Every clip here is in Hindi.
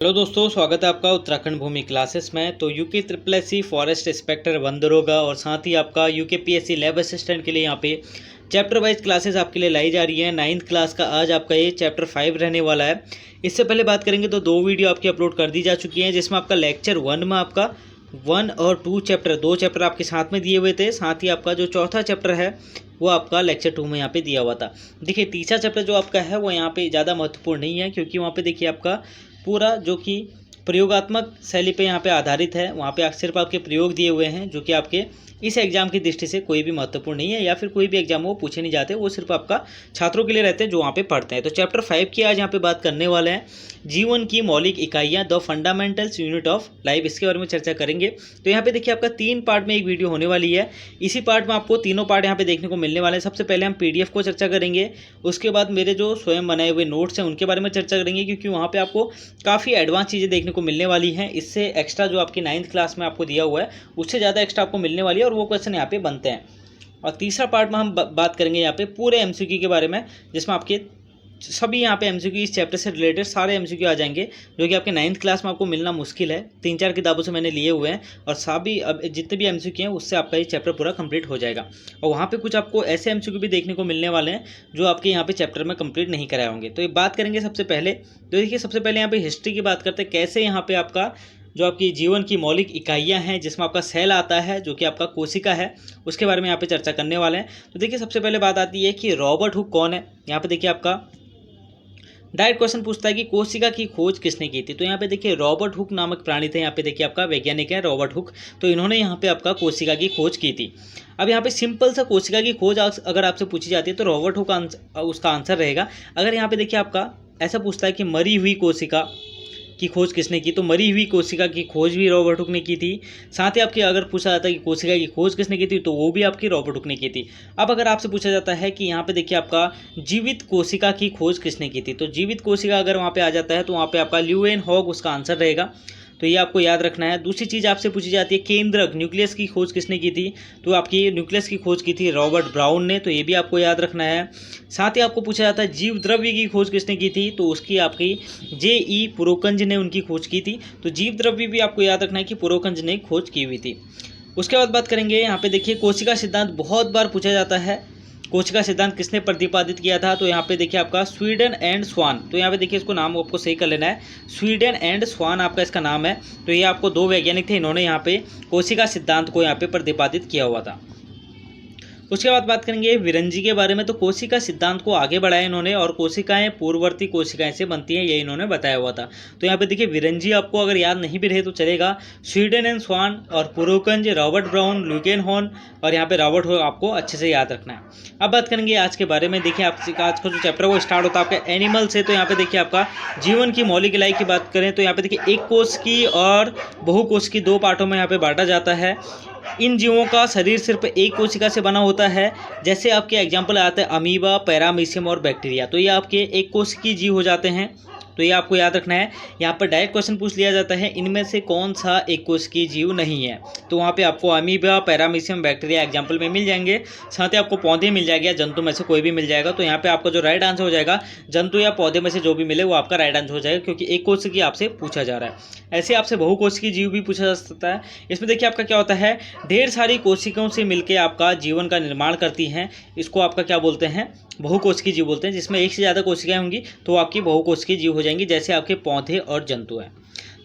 हेलो दोस्तों, स्वागत है आपका उत्तराखंड भूमि क्लासेस में। तो UK triple S C forest inspector वन दरोगा और साथ ही आपका यूके पीएससी लैब असिस्टेंट के लिए यहाँ पे चैप्टर वाइज क्लासेस आपके लिए लाई जा रही हैं। 9th क्लास का आज आपका ये चैप्टर 5 रहने वाला है। इससे पहले बात करेंगे तो 2 वीडियो आपकी अपलोड कर दी जा चुकी हैं, जिसमें आपका लेक्चर 1 में आपका 1 और 2 चैप्टर 2 चैप्टर आपके साथ में दिए हुए थे। साथ ही आपका जो चौथा चैप्टर है वो आपका लेक्चर 2 में यहाँ पे दिया हुआ था। देखिए तीसरा चैप्टर जो आपका है वो यहाँ पे ज़्यादा महत्वपूर्ण नहीं है, क्योंकि वहाँ पे देखिए आपका पूरा जो कि प्रयोगात्मक शैली पे यहाँ पे आधारित है। वहाँ पे सिर्फ आपके प्रयोग दिए हुए हैं, जो कि आपके इस एग्जाम की दृष्टि से कोई भी महत्वपूर्ण नहीं है, या फिर कोई भी एग्जाम वो पूछे नहीं जाते। वो सिर्फ आपका छात्रों के लिए रहते हैं जो वहाँ पे पढ़ते हैं। तो चैप्टर 5 की आज यहाँ पे बात करने वाले हैं, जीवन की मौलिक इकाइयाँ, the fundamentals unit of life, इसके बारे में चर्चा करेंगे। तो यहाँ पे देखिए आपका 3 पार्ट में एक वीडियो होने वाली है। इसी पार्ट में आपको तीनों पार्ट यहाँ पे देखने को मिलने वाले हैं। सबसे पहले हम PDF को चर्चा करेंगे, उसके बाद मेरे जो स्वयं बनाए हुए नोट्स हैं उनके बारे में चर्चा करेंगे, क्योंकि वहाँ पे आपको काफ़ी एडवांस चीज़ें देखने को मिलने वाली हैं। इससे एक्स्ट्रा जो आपकी 9th क्लास में आपको दिया हुआ है उससे ज़्यादा एक्स्ट्रा आपको मिलने वाली है, और वो क्वेश्चन यहाँ पे बनते हैं। और तीसरा पार्ट में हम बात करेंगे यहाँ पे पूरे MCQ के बारे में, जिसमें आपके सभी यहाँ पे MCQ इस चैप्टर से रिलेटेड सारे MCQ आ जाएंगे, जो कि आपके 9th क्लास में आपको मिलना मुश्किल है। 3-4 किताबों से मैंने लिए हुए हैं, और सभी अब जितने भी MCQ हैं उससे आपका ये चैप्टर पूरा कंप्लीट हो जाएगा। और वहाँ पे कुछ आपको ऐसे MCQ भी देखने को मिलने वाले हैं जो आपके यहाँ पे चैप्टर में कंप्लीट नहीं कराए होंगे। तो ये बात करेंगे सबसे पहले। तो देखिए सबसे पहले यहाँ पे हिस्ट्री की बात करते हैं, कैसे यहाँ पे आपका जो आपकी जीवन की मौलिक इकाइयाँ हैं, जिसमें आपका सेल आता है जो कि आपका कोशिका है, उसके बारे में यहाँ पे चर्चा करने वाले हैं। तो देखिए सबसे पहले बात आती है कि रॉबर्ट हुक कौन है। यहाँ पे देखिए आपका डायरेक्ट क्वेश्चन पूछता है कि कोशिका की खोज किसने की थी। तो यहाँ पे देखिए रॉबर्ट हुक नामक प्राणी थे। यहाँ पे देखिए आपका वैज्ञानिक है रॉबर्ट हुक, तो इन्होंने यहाँ पे आपका कोशिका की खोज की थी। अब यहाँ पे सिंपल सा कोशिका की खोज अगर आपसे पूछी जाती है तो रॉबर्ट हुक उसका आंसर रहेगा। अगर यहाँ पे देखिए आपका ऐसा पूछता है कि मरी हुई कोशिका की खोज किसने की, तो मरी हुई कोशिका की खोज भी रॉबर्ट हुक ने की थी। साथ ही आपकी अगर पूछा जाता है कि कोशिका की खोज किसने की थी, तो वो भी आपकी रॉबर्ट हुक ने की थी। अब अगर आपसे पूछा जाता है कि यहाँ पे देखिए आपका जीवित कोशिका की खोज किसने की थी, तो जीवित कोशिका अगर वहाँ पे आ जाता है तो वहाँ पे आपका ल्यूवेनहॉग उसका आंसर रहेगा। तो ये आपको याद रखना है। दूसरी चीज़ आपसे पूछी जाती है केंद्रक न्यूक्लियस की खोज किसने की थी, तो आपकी न्यूक्लियस की खोज की थी रॉबर्ट ब्राउन ने, तो ये भी आपको याद रखना है। साथ ही आपको पूछा जाता है जीव द्रव्य की खोज किसने की थी, तो उसकी आपकी J.E. पुरोकंज ने उनकी खोज की थी। तो जीव द्रव्य भी आपको याद रखना है कि पुरोकंज ने खोज की हुई थी। उसके बाद बात करेंगे यहाँ पे देखिए कोशिका सिद्धांत बहुत बार पूछा जाता है। कोशिका सिद्धांत किसने प्रतिपादित किया था, तो यहाँ पे देखिए आपका स्वीडन एंड स्वान। तो यहाँ पे देखिए इसको नाम आपको सही कर लेना है, स्वीडन एंड स्वान आपका इसका नाम है। तो ये आपको 2 वैज्ञानिक थे, इन्होंने यहाँ पे कोशिका सिद्धांत को यहाँ पे प्रतिपादित किया हुआ था। उसके बाद बात करेंगे विरंजी के बारे में। तो कोशिका सिद्धांत को आगे बढ़ाया इन्होंने, और कोशिकाएं पूर्ववर्ती कोशिकाएं से बनती हैं, ये इन्होंने बताया हुआ था। तो यहाँ पे देखिए विरंजी आपको अगर याद नहीं भी रहे तो चलेगा। स्वीडन एंड स्वान और पुरोकंज, रॉबर्ट ब्राउन, ल्यूकेनहॉर्न, और यहाँ पे रॉबर्ट हुक आपको अच्छे से याद रखना है। अब बात करेंगे आज के बारे में। देखिए आज का जो चैप्टर वो स्टार्ट होता है आपका एनिमल से। तो यहाँ पे देखिए आपका जीवन की मौलिक इकाई की बात करें तो यहाँ पे देखिए एक कोश की और बहुकोश की 2 पार्टों में यहाँ पे बांटा जाता है। इन जीवों का शरीर सिर्फ एक कोशिका से बना होता है। जैसे आपके एग्जाम्पल आते हैं अमीबा, पैरामीशियम और बैक्टीरिया, तो ये आपके एक कोशिकीय जीव हो जाते हैं। तो ये आपको याद रखना है। यहाँ पर डायरेक्ट क्वेश्चन पूछ लिया जाता है इनमें से कौन सा एक कोशिकीय जीव नहीं है, तो वहाँ पे आपको अमीबा, पैरामीशियम, बैक्टीरिया एग्जाम्पल में मिल जाएंगे। साथ ही आपको पौधे मिल जाएगा, जंतु में से कोई भी मिल जाएगा। तो यहाँ पे आपका जो राइट आंसर हो जाएगा जंतु या पौधे में से जो भी मिले वो आपका राइट आंसर हो जाएगा, क्योंकि एक कोशिकीय आपसे पूछा जा रहा है। ऐसे आपसे बहुकोशिकीय जीव भी पूछा जा सकता है। इसमें देखिए आपका क्या होता है, ढेर सारी कोशिकाओं से मिलकर आपका जीवन का निर्माण करती हैं। इसको आपका क्या बोलते हैं, बहुकोशिकीय जीव बोलते हैं। जिसमें एक से ज़्यादा कोशिकाएं होंगी तो आपकी बहुकोशिकीय जीव हो जाएंगी, जैसे आपके पौधे और जंतु हैं।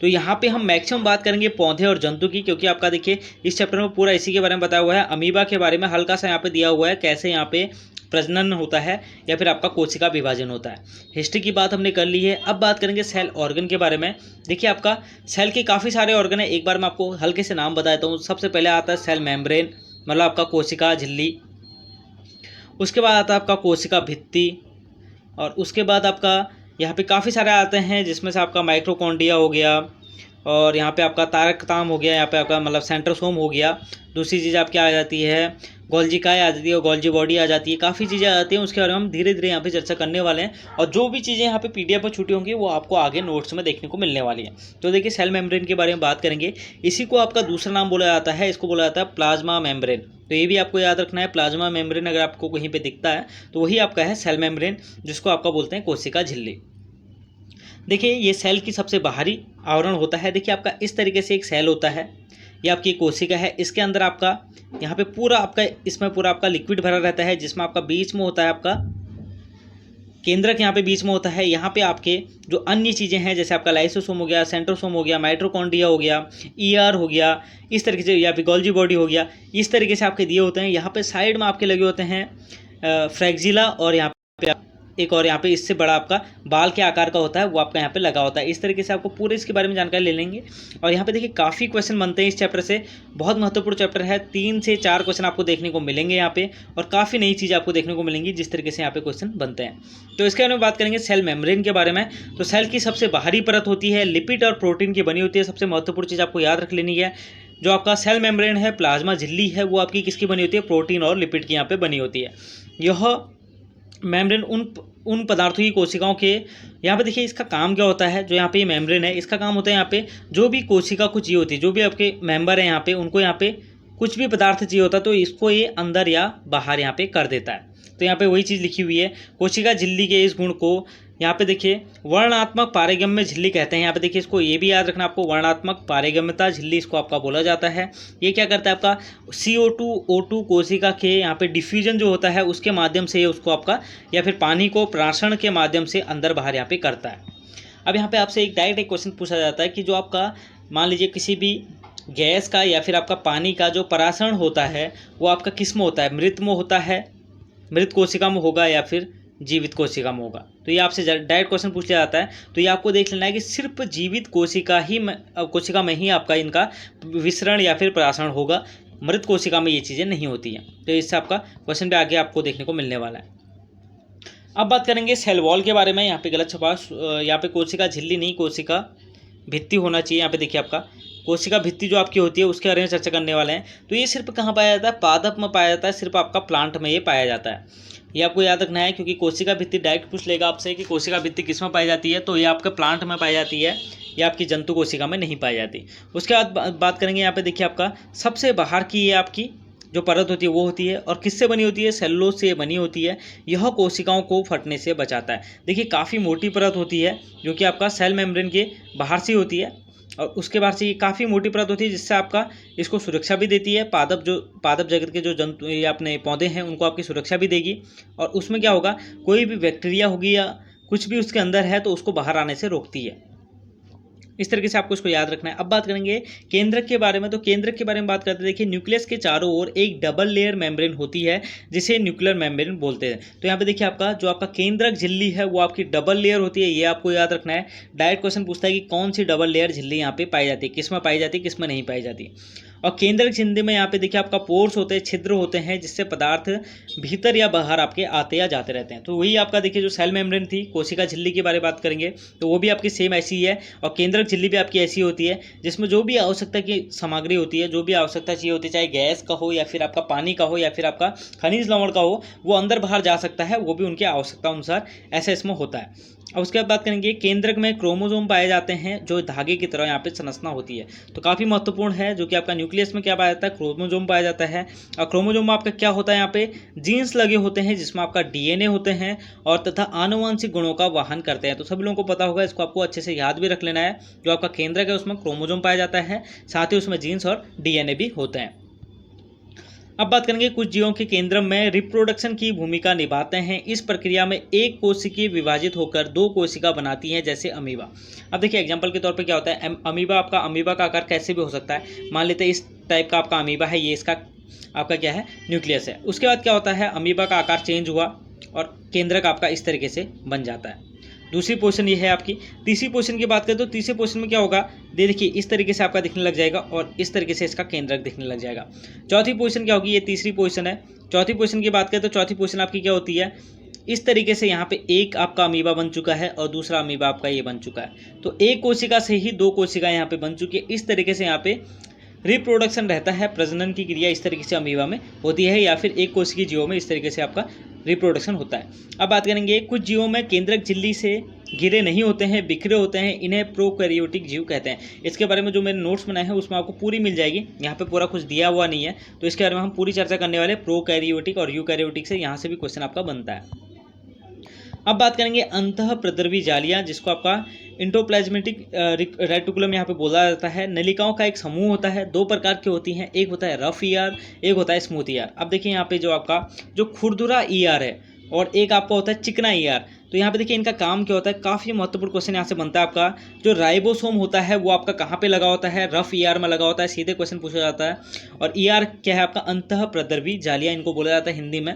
तो यहाँ पे हम मैक्सिमम बात करेंगे पौधे और जंतु की, क्योंकि आपका देखिए इस चैप्टर में पूरा इसी के बारे में बताया हुआ है। अमीबा के बारे में हल्का सा यहाँ पे दिया हुआ है, कैसे यहाँ पे प्रजनन होता है या फिर आपका कोशिका विभाजन होता है। हिस्ट्री की बात हमने कर ली है। अब बात करेंगे सेल ऑर्गन के बारे में। देखिए आपका सेल के काफ़ी सारे ऑर्गन है, एक बार मैं आपको हल्के से नाम बता देता हूँ। सबसे पहले आता है सेल मेम्ब्रेन, मतलब आपका कोशिका झिल्ली। उसके बाद आता है आपका कोशिका भित्ति, और उसके बाद आपका यहाँ पे काफ़ी सारे आते हैं, जिसमें से आपका माइक्रोकॉन्ड्रिया हो गया, और यहाँ पे आपका तारकताम हो गया, यहाँ पे आपका मतलब सेंट्रोसोम हो गया। दूसरी चीज़ आपकी आ जाती है गोल्जिकाए आ जाती है, और गोल्जी बॉडी आ जाती है। काफ़ी चीज़ें आ जाती हैं, उसके बारे में हम धीरे धीरे यहाँ पे चर्चा करने वाले हैं। और जो भी चीज़ें यहाँ पे PDF पर छूटी होंगी वो आपको आगे नोट्स में देखने को मिलने वाली हैं। तो देखिए सेल मेम्ब्रेन के बारे में बात करेंगे। इसी को आपका दूसरा नाम बोला जाता है, इसको बोला जाता है प्लाज्मा मेम्ब्रेन। तो ये भी आपको याद रखना है। प्लाज्मा मेम्ब्रेन अगर आपको कहीं पे दिखता है तो वही आपका है सेल मेम्ब्रेन, जिसको आपका बोलते हैं कोशिका झिल्ली। देखिए ये सेल की सबसे बाहरी आवरण होता है। देखिए आपका इस तरीके से एक सेल होता है, ये आपकी कोशिका है। इसके अंदर आपका यहाँ पे पूरा आपका इसमें पूरा आपका लिक्विड भरा रहता है, जिसमें आपका बीच में होता है आपका केंद्रक, यहाँ पे बीच में होता है। यहाँ पे आपके जो अन्य चीज़ें हैं जैसे आपका लाइसोसोम हो गया, सेंट्रोसोम हो गया, माइटोकॉन्ड्रिया हो गया, ईआर हो गया, इस तरीके से, या फिर गोल्जी बॉडी हो गया, इस तरीके से आपके दिए होते हैं। यहाँ पे साइड में आपके लगे होते हैं फ्रैक्जिला, और यहाँ पे एक और यहाँ पे इससे बड़ा आपका बाल के आकार का होता है, वो आपका यहाँ पे लगा होता है। इस तरीके से आपको पूरे इसके बारे में जानकारी ले लेंगे। और यहाँ पे देखिए काफ़ी क्वेश्चन बनते हैं इस चैप्टर से, बहुत महत्वपूर्ण चैप्टर है। 3 से 4 क्वेश्चन आपको देखने को मिलेंगे यहाँ पे, और काफ़ी नई चीज़ आपको देखने को मिलेंगी जिस तरीके से यहाँ पे क्वेश्चन बनते हैं। तो इसके बारे में बात करेंगे सेल मेम्ब्रेन के बारे में। तो सेल की सबसे बाहरी परत होती है, लिपिड और प्रोटीन की बनी होती है। सबसे महत्वपूर्ण चीज़ आपको याद रख लेनी है, जो आपका सेल मेम्ब्रेन है, प्लाज्मा झिल्ली है, वो आपकी किसकी बनी होती है? प्रोटीन और लिपिड की यहाँ पे बनी होती है। यह मेम्ब्रेन उन पदार्थों की कोशिकाओं के, यहाँ पे देखिए इसका काम क्या होता है, जो यहाँ पे ये मेम्ब्रेन है इसका काम होता है यहाँ पे जो भी कोशिका को चाहिए होती है, जो भी आपके मेंबर है यहाँ पे, उनको यहाँ पे कुछ भी पदार्थ चाहिए होता है तो इसको ये अंदर या बाहर यहाँ पे कर देता है। तो यहाँ पे वही चीज़ लिखी हुई है। कोशिका झिल्ली के इस गुण को यहाँ पे देखिए वर्णात्मक पारगम्य झिल्ली कहते हैं। यहाँ पे देखिए इसको ये भी याद रखना आपको, वर्णात्मक पारगम्यता झिल्ली इसको आपका बोला जाता है। ये क्या करता है, आपका CO2 O2 कोशिका के यहाँ पे डिफ्यूजन जो होता है उसके माध्यम से ये उसको आपका, या फिर पानी को प्राशन के माध्यम से अंदर बाहर यहाँ पे करता है। अब यहाँ पे आपसे एक डायरेक्ट एक क्वेश्चन पूछा जाता है कि जो आपका मान लीजिए किसी भी गैस का या फिर आपका पानी का जो परासरण होता है वो आपका किस में होता है? मृत में होता है, मृत कोशिका में होगा, या फिर जीवित कोशिका में होगा? तो ये आपसे डायरेक्ट क्वेश्चन पूछा जाता है। तो ये आपको देख लेना है कि सिर्फ जीवित कोशिका में ही आपका इनका विसरण या फिर परासरण होगा, मृत कोशिका में ये चीज़ें नहीं होती हैं। तो इससे आपका क्वेश्चन भी आगे आपको देखने को मिलने वाला है। अब बात करेंगे सेल वॉल के बारे में। यहाँ पे गलत छपा, यहाँ पे कोशिका झिल्ली नहीं, कोशिका भित्ति होना चाहिए। यहाँ पे देखिए आपका कोशिका भित्ति जो आपकी होती है उसके बारे में चर्चा करने वाले हैं। तो ये सिर्फ कहाँ पाया जाता है? पादप में पाया जाता है, सिर्फ आपका प्लांट में ये पाया जाता है। ये आपको याद रखना है, क्योंकि कोशिका भित्ति डायरेक्ट पूछ लेगा आपसे कि कोशिका भित्ति किस में पाई जाती है, तो ये आपके प्लांट में पाई जाती है, ये आपकी जंतु कोशिका में नहीं पाई जाती। उसके बाद बात करेंगे यहाँ पे देखिए आपका सबसे बाहर की ये आपकी जो परत होती है वो होती है, और किससे बनी होती है? सेलुलोज से बनी होती है। यह कोशिकाओं को फटने से बचाता है। देखिए काफ़ी मोटी परत होती है जो कि आपका सेल मेम्ब्रेन के बाहर से होती है, और उसके बाहर से ये काफ़ी मोटी परत होती है जिससे आपका इसको सुरक्षा भी देती है। पादप जगत के जो जंतु या अपने पौधे हैं उनको आपकी सुरक्षा भी देगी। और उसमें क्या होगा, कोई भी बैक्टीरिया होगी या कुछ भी उसके अंदर है तो उसको बाहर आने से रोकती है। इस तरीके से आपको इसको याद रखना है। अब बात करेंगे केंद्रक के बारे में। तो केंद्रक के बारे में बात करते हैं। देखिए न्यूक्लियस के चारों ओर एक डबल लेयर मेम्ब्रेन होती है जिसे न्यूक्लियर मेम्ब्रेन बोलते हैं। तो यहाँ पे देखिए आपका जो आपका केंद्रक झिल्ली है वो आपकी डबल लेयर होती है, ये आपको याद रखना है। डायरेक्ट क्वेश्चन पूछता है कि कौन सी डबल लेयर झिल्ली यहाँ पे पाई जाती है, किस में पाई जाती है, किस में नहीं पाई जाती। और केंद्रक झिल्ली में यहाँ पे देखिए आपका पोर्स होते हैं, छिद्र होते हैं, जिससे पदार्थ भीतर या बाहर आपके आते या जाते रहते हैं। तो वही आपका देखिए जो सेल मेम्ब्रेन थी, कोशिका झिल्ली के बारे में बात करेंगे तो वो भी आपकी सेम ऐसी ही है। और केंद्रक झिल्ली भी आपकी ऐसी होती है जिसमें जो भी आवश्यकता की सामग्री होती है, जो भी आवश्यकता चाहिए होती है, चाहे गैस का हो या फिर आपका पानी का हो या फिर आपका खनिज लवण का हो, वो अंदर बाहर जा सकता है, वो भी उनकी आवश्यकता अनुसार ऐसा इसमें होता है। अब उसके बाद बात करेंगे केंद्रक में क्रोमोसोम पाए जाते हैं जो धागे की तरह यहाँ पे संरचना होती है। तो काफ़ी महत्वपूर्ण है, जो कि आपका न्यूक्लियस में क्या पाया जाता है? क्रोमोसोम पाया जाता है। और क्रोमोसोम में आपका क्या होता है? यहाँ पे जीन्स लगे होते हैं जिसमें आपका DNA होते हैं और तथा आनुवंशिक गुणों का वहन करते हैं। तो सभी लोगों को पता होगा, इसको आपको अच्छे से याद भी रख लेना है। जो आपका केंद्रक है उसमें क्रोमोसोम पाया जाता है, साथ ही उसमें जीन्स और DNA भी होते हैं। अब बात करेंगे कुछ जीवों के केंद्र में रिप्रोडक्शन की भूमिका निभाते हैं। इस प्रक्रिया में एक कोशिका विभाजित होकर 2 कोशिका बनाती हैं, जैसे अमीबा। अब देखिए एग्जांपल के तौर पे क्या होता है, अमीबा का आकार कैसे भी हो सकता है। मान लेते हैं इस टाइप का आपका अमीबा है, ये इसका आपका क्या है? न्यूक्लियस है। उसके बाद क्या होता है, अमीबा का आकार चेंज हुआ और केंद्रक आपका इस तरीके से बन जाता है। दूसरी पोजीशन ये है आपकी। तीसरी पोजीशन की बात करें तो तीसरी पोजीशन में क्या होगा, देखिए इस तरीके से आपका दिखने लग जाएगा और इस तरीके से इसका केंद्रक दिखने लग जाएगा। चौथी पोजीशन क्या होगी, ये तीसरी पोजीशन है। चौथी पोजीशन की बात करें तो चौथी पोजीशन आपकी क्या होती है, इस तरीके से यहाँ पे एक आपका अमीबा बन चुका है और दूसरा अमीबा आपका ये बन चुका है। तो एक कोशिका से ही 2 कोशिका यहाँ पे बन चुकी है। इस तरीके से यहाँ पे रिप्रोडक्शन रहता है, प्रजनन की क्रिया इस तरीके से अमीबा में होती है, या फिर एक कोशिकीय जीवों में इस तरीके से आपका रिप्रोडक्शन होता है। अब बात करेंगे कुछ जीवों में केंद्रक झिल्ली से घिरे नहीं होते हैं, बिखरे होते हैं, इन्हें प्रोकैरियोटिक जीव कहते हैं। इसके बारे में जो मैंने नोट्स बनाए हैं उसमें आपको पूरी मिल जाएगी, यहाँ पे पूरा कुछ दिया हुआ नहीं है, तो इसके बारे में हम पूरी चर्चा करने वाले। प्रोकैरियोटिक और यूकैरियोटिक से यहाँ से भी क्वेश्चन आपका बनता है। अब बात करेंगे अंतः प्रद्रवी जालियाँ, जिसको आपका इंटोप्लाज्मेटिक रेटिकुलम यहाँ पे बोला जाता है। नलिकाओं का एक समूह होता है, दो प्रकार की होती हैं, एक होता है रफ ईआर, एक होता है स्मूथ ईआर। अब देखिए यहाँ पे जो आपका जो खुरदुरा ईआर है और एक आपका होता है चिकना ईआर। तो यहाँ पे देखिए इनका काम क्या होता है, काफ़ी महत्वपूर्ण क्वेश्चन यहाँ से बनता है आपका। जो राइबोसोम होता है वो आपका कहाँ पे लगा होता है, रफ ईआर में लगा होता है, सीधे क्वेश्चन पूछा जाता है। और ईआर क्या है आपका, अंतः प्रद्रवी जालियाँ इनको बोला जाता है हिंदी में।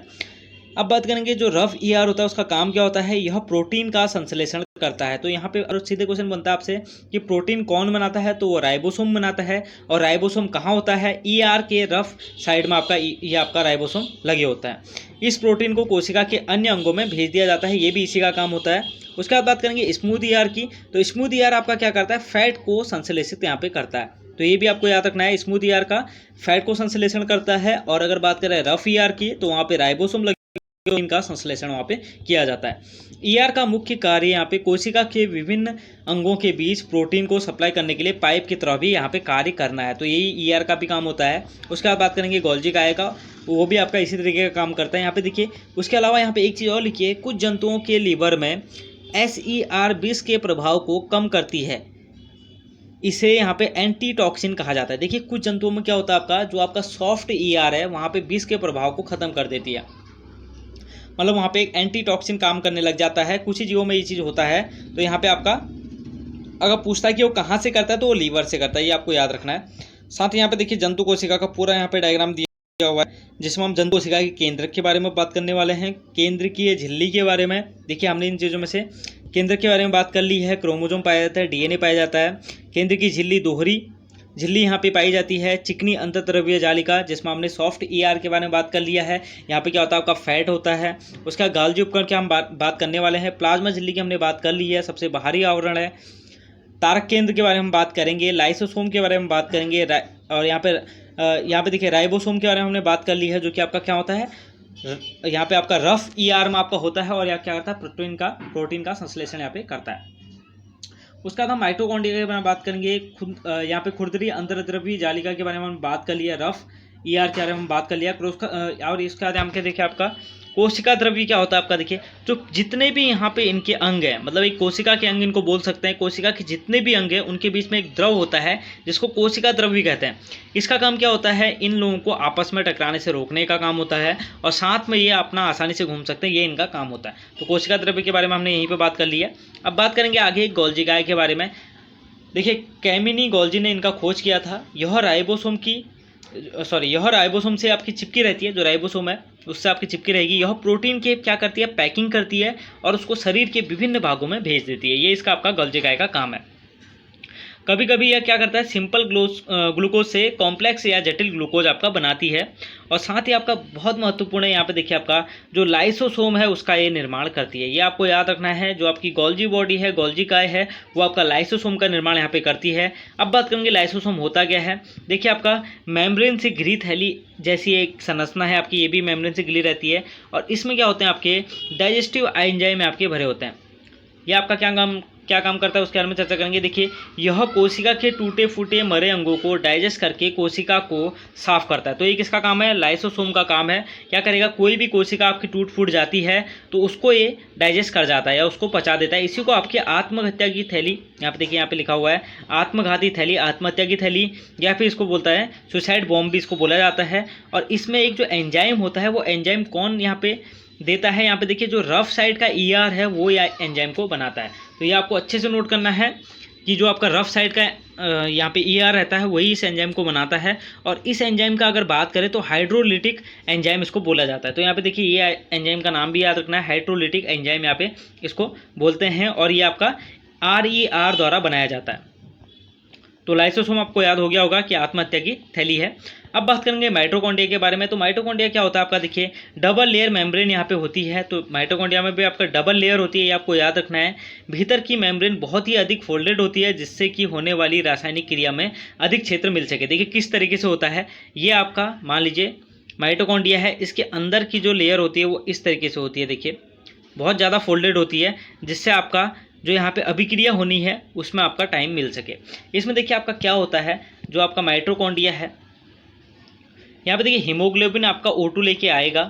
अब बात करेंगे जो रफ ईआर होता है उसका काम क्या होता है, यह प्रोटीन का संश्लेषण करता है। तो यहाँ पे और सीधे क्वेश्चन बनता है आपसे कि प्रोटीन कौन बनाता है, तो वो राइबोसोम बनाता है। और राइबोसोम कहाँ होता है, ईआर के रफ साइड में आपका ये आपका राइबोसोम लगे होता है। इस प्रोटीन को कोशिका के अन्य अंगों में भेज दिया जाता है, ये भी इसी का काम होता है। उसके बाद बात करेंगे स्मूथ ईआर की। तो स्मूथ ईआर आपका क्या करता है, फैट को संश्लेषित यहाँ पे करता है। तो ये भी आपको याद रखना है, स्मूथ ईआर का फैट को संश्लेषण करता है। और अगर बात करें रफ ईआर की, तो वहाँ पे राइबोसोम इनका संश्लेषण वहाँ पे किया जाता है। ईआर का मुख्य कार्य यहाँ पे कोशिका के विभिन्न अंगों के बीच प्रोटीन को सप्लाई करने के लिए पाइप की तरह भी यहाँ पे कार्य करना है। तो यही ईआर का भी काम होता है। उसके बाद बात करेंगे गोल्जी काय का, वो भी आपका इसी तरीके का काम करता है। यहाँ पे देखिए उसके अलावा यहाँ पे एक चीज़ और लिखिए, कुछ जंतुओं के लीवर में SER विष के प्रभाव को कम करती है, इसे यहाँ पे एंटीटॉक्सिन कहा जाता है। देखिए कुछ जंतुओं में क्या होता है, आपका जो आपका सॉफ्ट ईआर है वहाँ पे विष के प्रभाव को खत्म कर देती है, मतलब वहाँ पे एक एंटीटॉक्सिन काम करने लग जाता है। कुछ ही जीवों में ये चीज़ होता है। तो यहाँ पे आपका अगर पूछता है कि वो कहाँ से करता है, तो वो लीवर से करता है, ये आपको याद रखना है। साथ ही यहाँ पे देखिए जंतु कोशिका का पूरा यहाँ पे डायग्राम दिया हुआ है, जिसमें हम जंतु कोशिका के केंद्रक के बारे में बात करने वाले हैं, केंद्रकीय झिल्ली के बारे में। देखिए हमने इन चीज़ों में से केंद्र के बारे में बात कर ली है, क्रोमोसोम पाया जाता है, DNA पाया जाता है। केंद्र की झिल्ली दोहरी झिल्ली यहाँ पे पाई जाती है, चिकनी अंतर्द्रव्य जालिका, जिसमें हमने सॉफ्ट ईआर के बारे में बात कर लिया है। यहाँ पे क्या होता है, आपका फैट होता है। उसका गाल्जी उपकरण क्या हम बात करने वाले हैं। प्लाज्मा झिल्ली की हमने बात कर ली है, सबसे बाहरी आवरण है। तारक केंद्र के बारे में बात करेंगे, लाइसोसोम के बारे में बात करेंगे, और यहाँ पे देखिए राइबोसोम के बारे में हमने बात कर ली है, जो कि आपका क्या होता है, यहाँ पे आपका रफ ईआर में आपका होता है और यहाँ क्या करता है, प्रोटीन का संश्लेषण यहाँ पे करता है। उसका बाद हम माइटोकॉन्ड्रिया के बारे में बात करेंगे। यहाँ पे खुरदरी अंतर्द्रव्यी जालिका के बारे में हम बात कर लिया, रफ ईआर के बारे में हम बात कर लिया। और इसके बाद हम क्या देखिए, आपका कोशिका द्रव्य क्या होता है आपका, देखिए जो जितने भी यहाँ पे इनके अंग हैं, मतलब एक कोशिका के अंग इनको बोल सकते हैं। कोशिका के जितने भी अंग हैं उनके बीच में एक द्रव होता है जिसको कोशिका द्रव्य कहते हैं। इसका काम क्या होता है, इन लोगों को आपस में टकराने से रोकने का काम होता है, और साथ में ये अपना आसानी से घूम सकते हैं, ये इनका काम होता है। तो कोशिका द्रव्य के बारे में हमने यहीं पर बात कर ली है। अब बात करेंगे आगे गोल्जी काय के बारे में। देखिए कैमिनी गोल्जी ने इनका खोज किया था। यह राइबोसोम से आपकी चिपकी रहती है, जो राइबोसोम है उससे आपकी चिपकी रहेगी। यह प्रोटीन के क्या करती है, पैकिंग करती है और उसको शरीर के विभिन्न भागों में भेज देती है। ये इसका आपका गोल्जी काय का काम है। कभी कभी यह क्या करता है, सिंपल ग्लूकोज से कॉम्प्लेक्स या जटिल ग्लूकोज आपका बनाती है। और साथ ही आपका बहुत महत्वपूर्ण है, यहाँ पे देखिए आपका जो लाइसोसोम है उसका ये निर्माण करती है। ये आपको याद रखना है, जो आपकी गोल्जी बॉडी है, गोल्जी काय है, वो आपका लाइसोसोम का निर्माण यहाँ पे करती है। अब बात करेंगे लाइसोसोम होता क्या है। देखिए आपका मेम्ब्रेन से घिरी थैली जैसी एक संरचना है आपकी, ये भी मेम्ब्रेन से घिरी रहती है। और इसमें क्या होते हैं, आपके डाइजेस्टिव एंजाइम आपके भरे होते हैं। ये आपका क्या काम करता है उसके बारे में चर्चा करेंगे। देखिए यह कोशिका के टूटे फूटे मरे अंगों को डाइजेस्ट करके कोशिका को साफ करता है। तो ये किसका काम है, लाइसोसोम का काम है। क्या करेगा, कोई भी कोशिका आपकी टूट फूट जाती है तो उसको ये डाइजेस्ट कर जाता है या उसको पचा देता है। इसी को आपकी आत्महत्या की थैली, यहाँ पे देखिए यहाँ पे लिखा हुआ है आत्मघाती थैली, आत्महत्या की थैली, या फिर इसको बोलता है सुसाइड बॉम्ब भी इसको बोला जाता है। और इसमें एक जो एंजाइम होता है, वो एंजाइम कौन यहाँ पे देता है, यहाँ पे देखिए जो रफ साइड का ईआर है वो या एंजाइम को बनाता है। तो ये आपको अच्छे से नोट करना है कि जो आपका रफ साइड का यहाँ पे ईआर रहता है वही इस एंजाइम को बनाता है। और इस एंजाइम का अगर बात करें तो हाइड्रोलिटिक एंजाइम इसको बोला जाता है। तो यहाँ पे देखिए ये एंजाइम का नाम भी याद रखना है, हाइड्रोलिटिक एंजाइम यहाँ पे इसको बोलते हैं। और ये आपका RER द्वारा बनाया जाता है। तो लाइसोसोम आपको याद हो गया होगा कि आत्महत्या की थैली है। अब बात करेंगे माइटोकॉन्ड्रिया के बारे में। तो माइटोकॉन्ड्रिया क्या होता है आपका, देखिए डबल लेयर मेम्ब्रेन यहाँ पे होती है। तो माइटोकॉन्ड्रिया में भी आपका डबल लेयर होती है, ये आपको याद रखना है। भीतर की मेम्ब्रेन बहुत ही अधिक फोल्डेड होती है, जिससे कि होने वाली रासायनिक क्रिया में अधिक क्षेत्र मिल सके। देखिए किस तरीके से होता है, ये आपका मान लीजिए माइटोकॉन्ड्रिया है, इसके अंदर की जो लेयर होती है वो इस तरीके से होती है। देखिए बहुत ज़्यादा फोल्डेड होती है, जिससे आपका जो यहाँ पे अभिक्रिया होनी है उसमें आपका टाइम मिल सके। इसमें देखिए आपका क्या होता है, जो आपका माइटोकॉन्ड्रिया है, यहाँ पे देखिए हीमोग्लोबिन आपका O2 लेके आएगा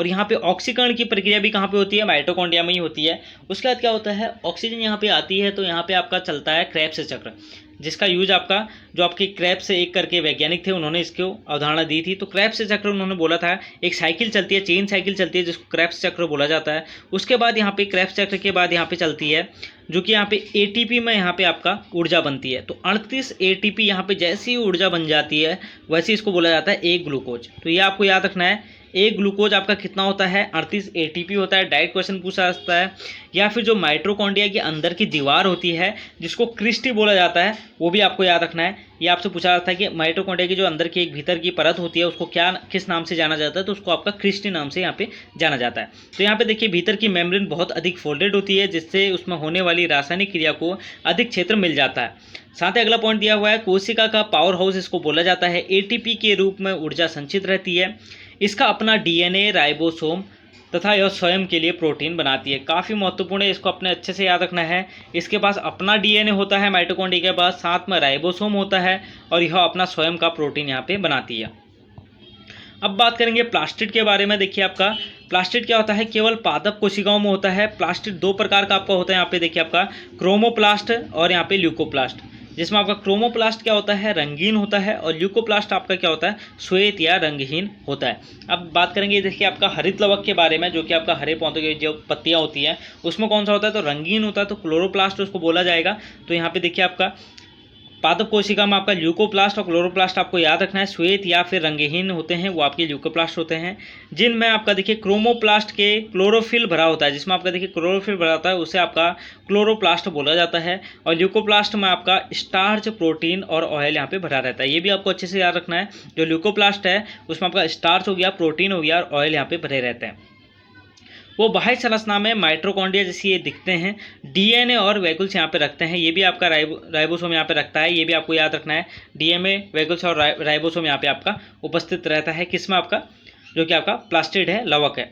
और यहाँ पे ऑक्सीकरण की प्रक्रिया भी कहाँ पे होती है, माइटोकॉन्ड्रिया में ही होती है। उसके बाद क्या होता है, ऑक्सीजन यहाँ पे आती है तो यहाँ पे आपका चलता है क्रेब्स चक्र, जिसका यूज आपका जो आपके क्रेब्स एक करके वैज्ञानिक थे उन्होंने इसको अवधारणा दी थी। तो क्रेब्स चक्र उन्होंने बोला था एक साइकिल चलती है, चेन साइकिल चलती है जिसको क्रेब्स चक्र बोला जाता है। उसके बाद यहाँ पे क्रेब्स चक्र के बाद यहाँ पे चलती है जो कि यहाँ पे एटीपी में यहाँ पे आपका ऊर्जा बनती है। तो 38 एटीपी यहाँ पे जैसी ऊर्जा बन जाती है वैसे इसको बोला जाता है एक ग्लूकोज। तो ये आपको याद रखना है, एक ग्लूकोज आपका कितना होता है, 38 एटीपी होता है। डायरेक्ट क्वेश्चन पूछा जाता है। या फिर जो माइटोकॉन्ड्रिया के अंदर की दीवार होती है जिसको क्रिस्टी बोला जाता है, वो भी आपको याद रखना है। ये आपसे पूछा जाता है कि माइटोकॉन्ड्रिया की जो अंदर की एक भीतर की परत होती है उसको क्या किस नाम से जाना जाता है, तो उसको आपका क्रिस्टी नाम से यहाँ पे जाना जाता है। तो यहाँ पे देखिए भीतर की मेम्ब्रेन बहुत अधिक फोल्डेड होती है जिससे उसमें होने वाली रासायनिक क्रिया को अधिक क्षेत्र मिल जाता है। साथ ही अगला पॉइंट दिया हुआ है, कोशिका का पावर हाउस इसको बोला जाता है। एटीपी के रूप में ऊर्जा संचित रहती है। इसका अपना डीएनए, राइबोसोम तथा यह स्वयं के लिए प्रोटीन बनाती है। काफ़ी महत्वपूर्ण है, इसको अपने अच्छे से याद रखना है। इसके पास अपना डीएनए होता है माइटोकॉन्ड्रिया के पास, साथ में राइबोसोम होता है और यह अपना स्वयं का प्रोटीन यहाँ पे बनाती है। अब बात करेंगे प्लास्टिड के बारे में। देखिए आपका प्लास्टिड क्या होता है, केवल पादप कोशिकाओं में होता है। प्लास्टिड दो प्रकार का आपका होता है। यहाँ पे देखिए आपका क्रोमोप्लास्ट और यहाँ पे ल्यूकोप्लास्ट, जिसमें आपका क्रोमोप्लास्ट क्या होता है, रंगीन होता है, और ल्यूकोप्लास्ट आपका क्या होता है, श्वेत या रंगहीन होता है। अब बात करेंगे देखिए आपका हरित लवक के बारे में, जो कि आपका हरे पौधों की जो पत्तियां होती हैं उसमें कौन सा होता है, तो रंगीन होता है, तो क्लोरोप्लास्ट उसको बोला जाएगा। तो यहाँ पे देखिए आपका पादप कोशिका में आपका ल्यूकोप्लास्ट और क्लोरोप्लास्ट आपको याद रखना है, श्वेत या फिर रंगहीन होते हैं वो आपके ल्यूकोप्लास्ट होते हैं। जिनमें आपका देखिए क्रोमोप्लास्ट के क्लोरोफिल भरा होता है, जिसमें आपका देखिए क्लोरोफिल भरा होता है उसे आपका क्लोरोप्लास्ट बोला जाता है। और ल्यूकोप्लास्ट में आपका स्टार्च, प्रोटीन और ऑयल यहाँ पे भरा रहता है। ये भी आपको अच्छे से याद रखना है। जो ल्यूकोप्लास्ट है उसमें आपका स्टार्च हो गया, प्रोटीन हो गया और ऑयल यहाँ पे भरे रहते हैं। वो बाह्य संरचना में माइटोकॉन्ड्रिया जैसी ये दिखते हैं। डीएनए और वैगुल्स यहाँ पे रखते हैं। ये भी आपका राइबोसोम यहाँ पे रखता है। ये भी आपको याद रखना है। डीएनए, वैगुल्स और राइबोसोम यहाँ पे आपका उपस्थित रहता है। किसमें आपका, जो कि आपका प्लास्टिड है, लवक है।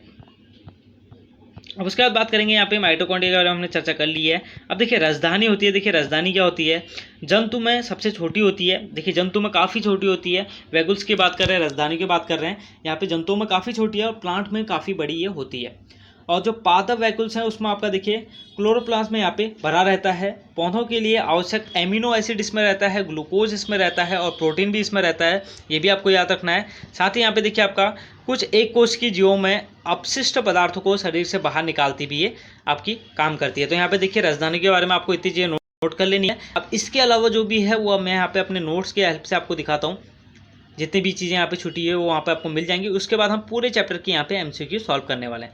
अब उसके बाद बात करेंगे यहाँ पे माइटोकॉन्ड्रिया के बारे में हमने चर्चा कर ली है। अब देखिए राजधानी होती है। देखिए राजधानी क्या होती है, जंतु में सबसे छोटी होती है। देखिए जंतु में काफ़ी छोटी होती है। वैगुल्स की बात कर रहे हैं, राजधानी की बात कर रहे हैं। यहाँ पे जंतुओं में काफ़ी छोटी है और प्लांट में काफ़ी बड़ी ये होती है। और जो पादप वैक्यूल्स हैं उसमें आपका देखिए क्लोरोप्लास्ट में यहाँ पे भरा रहता है। पौधों के लिए आवश्यक एमिनो एसिड इसमें रहता है, ग्लूकोज इसमें रहता है और प्रोटीन भी इसमें रहता है। ये भी आपको याद रखना है। साथ ही यहाँ पे देखिए आपका कुछ एक कोश की जीवों में अपशिष्ट पदार्थों को शरीर से बाहर निकालती भी ये आपकी काम करती है। तो यहाँ पे देखिए राजधानी के बारे में आपको इतनी चीज़ें नोट कर लेनी है। अब इसके अलावा जो भी है वो मैं यहाँ पे अपने नोट्स के हेल्प से आपको दिखाता हूँ। जितनी भी चीज़ें यहाँ पे छुट्टी है वो वहाँ पे आपको मिल जाएंगी। उसके बाद हम पूरे चैप्टर की यहाँ पे एमसीक्यू सॉल्व करने वाले हैं।